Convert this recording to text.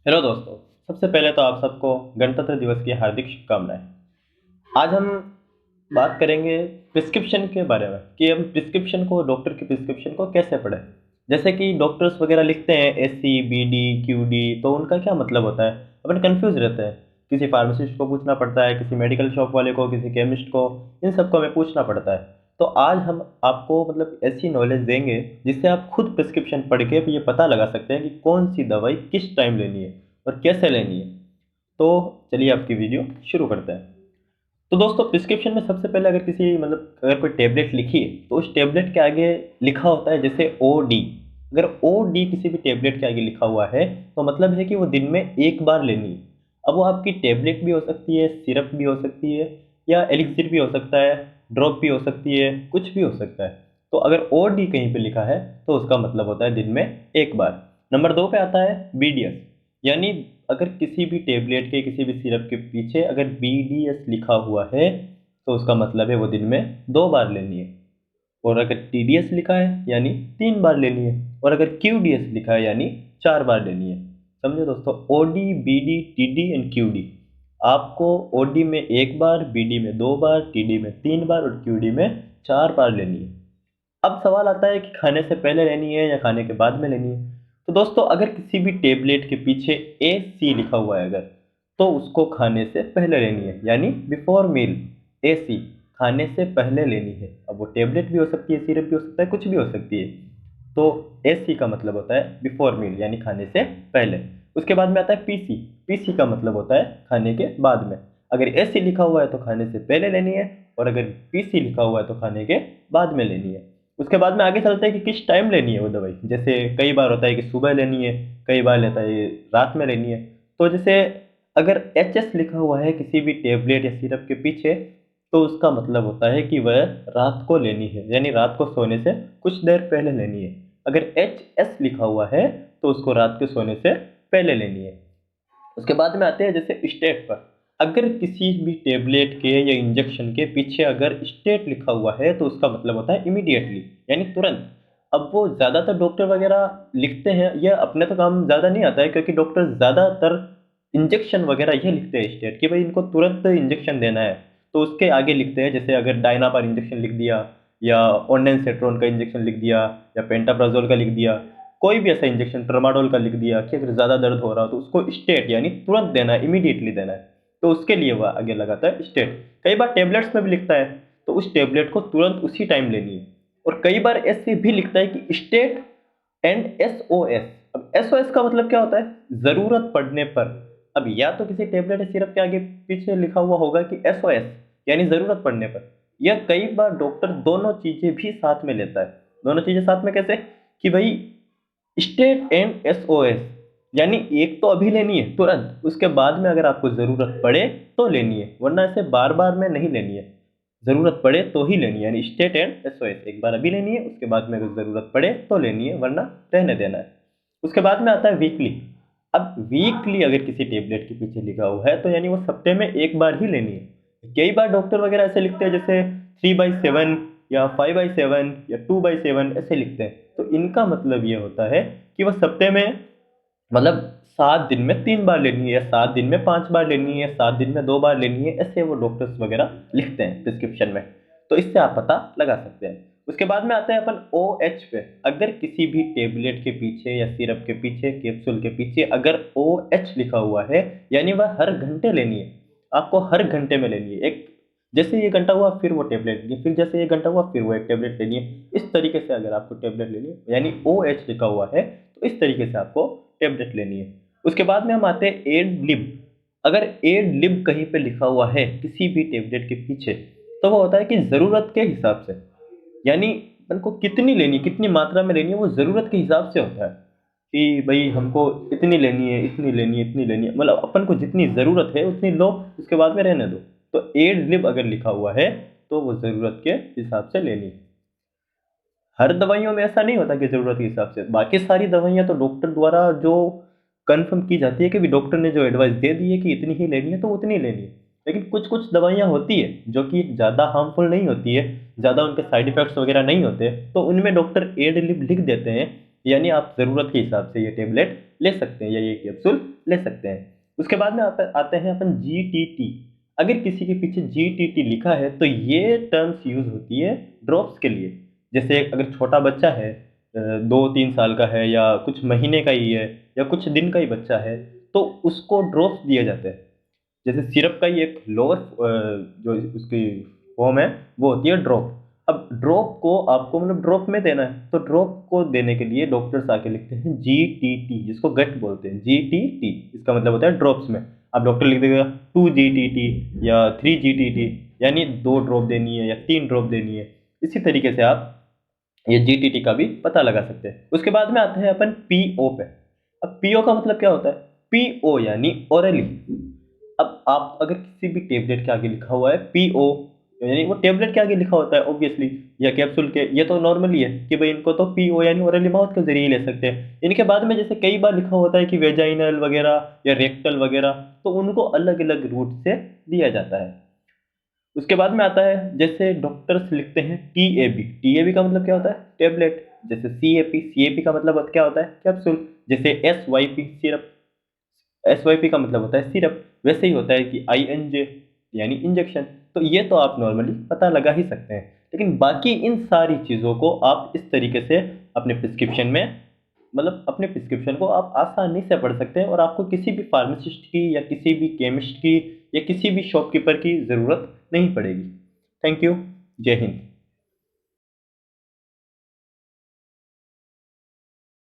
Hello दोस्तों। सबसे पहले तो आप सबको गणतंत्र दिवस की हार्दिक शुभकामनाएं। आज हम बात करेंगे प्रिस्क्रिप्शन के बारे में कि हम प्रिस्क्रिप्शन को डॉक्टर की प्रिस्क्रिप्शन को कैसे पढ़ें। जैसे कि डॉक्टर्स वगैरह लिखते हैं AC B D Q D, तो उनका क्या मतलब होता है, अपन कंफ्यूज रहते हैं। किसी फार्मासिस्ट को पूछना पड़ता है, किसी मेडिकल शॉप वाले को, किसी केमिस्ट को, इन सबको हमें पूछना पड़ता है। तो आज हम आपको मतलब ऐसी नॉलेज देंगे जिससे आप खुद प्रिस्क्रिप्शन पढ़ के ये पता लगा सकते हैं कि कौन सी दवाई किस टाइम लेनी है और कैसे लेनी है। तो चलिए आपकी वीडियो शुरू करते हैं। तो दोस्तों, प्रिस्क्रिप्शन में सबसे पहले अगर किसी मतलब अगर कोई टेबलेट लिखी है तो उस टेबलेट के आगे लिखा होता है जैसे ओ डी। अगर ओ डी किसी भी टेबलेट के आगे लिखा हुआ है तो मतलब है कि वो दिन में एक बार लेनी है। अब वो आपकी टेबलेट भी हो सकती है, सिरप भी हो सकती है, या एलिक्सिर भी हो सकता है, ड्रॉप भी हो सकती है, कुछ भी हो सकता है। तो अगर ओ डी कहीं पे लिखा है तो उसका मतलब होता है दिन में एक बार। नंबर 2 पे आता है बी डी एस, यानी अगर किसी भी टेबलेट के, किसी भी सिरप के पीछे अगर बी डी एस लिखा हुआ है तो उसका मतलब है वो दिन में 2 बार लेनी है। और अगर टी डी एस लिखा है यानी 3 बार लेनी है। और अगर क्यू डी एस लिखा है यानी 4 बार लेनी है। समझे दोस्तों, O D B D T D and Q D. आपको ओ डी में एक बार, बी डी में 2 बार, टी डी में 3 बार और क्यू डी में 4 बार लेनी है। अब सवाल आता है कि खाने से पहले लेनी है या खाने के बाद में लेनी है। तो दोस्तों, अगर किसी भी टेबलेट के पीछे ए सी लिखा हुआ है अगर, तो उसको खाने से पहले लेनी है, यानी बिफोर मील। ए सी खाने से पहले लेनी है। अब वो टेबलेट भी हो सकती है, सिरप भी हो सकता है, कुछ भी हो सकती है। तो ए सी का मतलब होता है बिफोर मील, यानी खाने से पहले। उसके बाद में आता है पी सी। पी सी का मतलब होता है खाने के बाद में। अगर ए सी लिखा हुआ है तो खाने से पहले लेनी है, और अगर पी सी लिखा हुआ है तो खाने के बाद में लेनी है। उसके बाद में आगे चलते हैं कि किस टाइम लेनी है वो दवाई। जैसे कई बार होता है कि सुबह लेनी है, कई बार लेता है ये रात में लेनी है। तो जैसे अगर एच एस लिखा हुआ है किसी भी टेबलेट या सिरप के पीछे, तो उसका मतलब होता है कि वह रात को लेनी है, यानी रात को सोने से कुछ देर पहले लेनी है। अगर एच एस लिखा हुआ है तो उसको रात के सोने से पहले लेनी है। उसके बाद में आते हैं जैसे स्टेट पर। अगर किसी भी टेबलेट के या इंजेक्शन के पीछे अगर स्टेट लिखा हुआ है तो उसका मतलब होता है इमीडिएटली, यानी तुरंत। अब वो ज़्यादातर डॉक्टर वगैरह लिखते हैं, यह अपने तो काम ज़्यादा नहीं आता है क्योंकि डॉक्टर ज़्यादातर इंजेक्शन वगैरह ये लिखते हैं स्टेट कि भाई इनको तुरंत इंजेक्शन देना है। तो उसके आगे लिखते हैं जैसे अगर डायनापार इंजेक्शन लिख दिया, या ओंडेंसेट्रोन का इंजेक्शन लिख दिया, या पेंटाप्राजोल का लिख दिया, कोई भी ऐसा इंजेक्शन ट्रामाडोल का लिख दिया कि अगर ज़्यादा दर्द हो रहा हो तो उसको स्टेट यानी तुरंत देना है, इमीडिएटली देना है। तो उसके लिए वह आगे लगाता है स्टेट। कई बार टेबलेट्स में भी लिखता है तो उस टेबलेट को तुरंत उसी टाइम लेनी है। और कई बार ऐसे भी लिखता है कि stat and S O S. अब एस ओ एस का मतलब क्या होता है, ज़रूरत पड़ने पर। अब या तो किसी टेबलेट या सिरप के आगे पीछे लिखा हुआ होगा कि एस ओ एस यानी ज़रूरत पड़ने पर, या कई बार डॉक्टर दोनों चीज़ें भी साथ में लेता है। दोनों चीज़ें साथ में कैसे, कि भाई stat and S O S, यानी एक तो अभी लेनी है तुरंत, उसके बाद में अगर आपको ज़रूरत पड़े तो लेनी है, वरना ऐसे बार बार में नहीं लेनी है। ज़रूरत पड़े तो ही लेनी है, यानी stat and S O S, एक बार अभी लेनी है, उसके बाद में अगर ज़रूरत पड़े तो लेनी है, वरना रहने देना है। उसके बाद में आता है वीकली। अब वीकली अगर किसी टेबलेट के पीछे लिखा हुआ है तो यानी वो हफ्ते में एक बार ही लेनी है। कई बार डॉक्टर वगैरह ऐसे लिखते हैं जैसे 3/7 या 5/7 या 2/7 ऐसे लिखते हैं। तो इनका मतलब ये होता है कि वह हफ्ते में मतलब 7 दिन में 3 बार लेनी है, या 7 दिन में 5 बार लेनी है, या 7 दिन में 2 बार लेनी है, ऐसे वो डॉक्टर्स वगैरह लिखते हैं प्रिस्क्रिप्शन में। तो इससे आप पता लगा सकते हैं। उसके बाद में आते हैं अपन ओ एच पे। अगर किसी भी टेबलेट के पीछे या सिरप के पीछे, कैप्सूल के पीछे अगर ओ एच लिखा हुआ है, यानी वह हर घंटे लेनी है। आपको हर घंटे में लेनी है। एक जैसे ये घंटा हुआ फिर वो टेबलेट लेनी है, फिर जैसे ये घंटा हुआ फिर वो एक टेबलेट लेनी है। इस तरीके से अगर आपको टेबलेट लेनी है यानी ओ एच लिखा हुआ है तो इस तरीके से आपको टेबलेट लेनी है। उसके बाद में हम आते हैं एड लिब। अगर एड लिब कहीं पे लिखा हुआ है किसी भी टेबलेट के पीछे, तो वो होता है कि ज़रूरत के हिसाब से, यानी अपन को कितनी लेनी है, कितनी मात्रा में लेनी है, वो ज़रूरत के हिसाब से होता है। कि भाई हमको इतनी लेनी है, इतनी लेनी है, इतनी लेनी है, मतलब अपन को जितनी ज़रूरत है उतनी लो, उसके बाद में रहने दो। तो एड लिब अगर लिखा हुआ है तो वो ज़रूरत के हिसाब से लेनी है। हर दवाइयों में ऐसा नहीं होता कि ज़रूरत के हिसाब से। बाकी सारी दवाइयाँ तो डॉक्टर द्वारा जो कन्फर्म की जाती है कि डॉक्टर ने जो एडवाइस दे दी है कि इतनी ही लेनी है तो उतनी ही लेनी है। लेकिन कुछ कुछ दवाइयाँ होती है जो कि ज़्यादा हार्मफुल नहीं होती है, ज़्यादा उनके साइड इफ़ेक्ट्स वगैरह नहीं होते, तो उनमें डॉक्टर एड लिब लिख देते हैं यानी आप ज़रूरत के हिसाब से ये टेबलेट ले सकते हैं या ये कैप्सूल ले सकते हैं। उसके बाद में आते हैं अपन जीटीटी। अगर किसी के पीछे जीटीटी लिखा है तो ये टर्म्स यूज़ होती है ड्रॉप्स के लिए। जैसे अगर छोटा बच्चा है, 2-3 साल का है या कुछ महीने का ही है या कुछ दिन का ही बच्चा है, तो उसको ड्रॉप्स दिए जाते हैं। जैसे सिरप का ही एक लोअर जो उसकी फॉर्म है वो होती है ड्रॉप। अब ड्रॉप को आपको मतलब ड्रॉप में देना है, तो ड्रॉप को देने के लिए डॉक्टर्स आके लिखते हैं जीटीटी, जिसको गट बोलते हैं, जीटीटी। इसका मतलब होता है ड्रॉप्स में। अब डॉक्टर लिख देगा 2 जीटीटी या 3 जीटीटी, यानी 2 ड्रॉप देनी है या 3 ड्रॉप देनी है। इसी तरीके से आप ये जीटीटी का भी पता लगा सकते हैं। उसके बाद में आते हैं अपन पीओ पे। अब पीओ का मतलब क्या होता है? पीओ यानी ओरली। अब आप अगर किसी भी टेबलेट के आगे लिखा हुआ है पीओ, यानी वो टेबलेट के आगे लिखा होता है ऑब्वियसली, या कैप्सूल के, ये तो नॉर्मली है कि भाई इनको तो पीओ यानी ओरली माउथ के जरिए ही ले सकते हैं। इनके बाद में जैसे कई बार लिखा होता है कि वेजाइनल वगैरह या रेक्टल वगैरह, तो उनको अलग अलग रूट से दिया जाता है। उसके बाद में आता है जैसे डॉक्टर्स लिखते हैं टीएबी। टीएबी का मतलब क्या होता है? टेबलेट। जैसे सीएपी, सीएपी का मतलब क्या होता है? कैप्सूल। जैसे एसवाईपी सिरप, एसवाईपी का मतलब होता है सिरप। वैसे ही होता है कि आईएनजे यानी इंजेक्शन। तो ये तो आप नॉर्मली पता लगा ही सकते हैं, लेकिन बाकी इन सारी चीज़ों को आप इस तरीके से अपने प्रिस्क्रिप्शन में, मतलब अपने प्रिस्क्रिप्शन को आप आसानी से पढ़ सकते हैं और आपको किसी भी फार्मासिस्ट की या किसी भी केमिस्ट की या किसी भी शॉपकीपर की ज़रूरत नहीं पड़ेगी। Thank you. जय हिंद।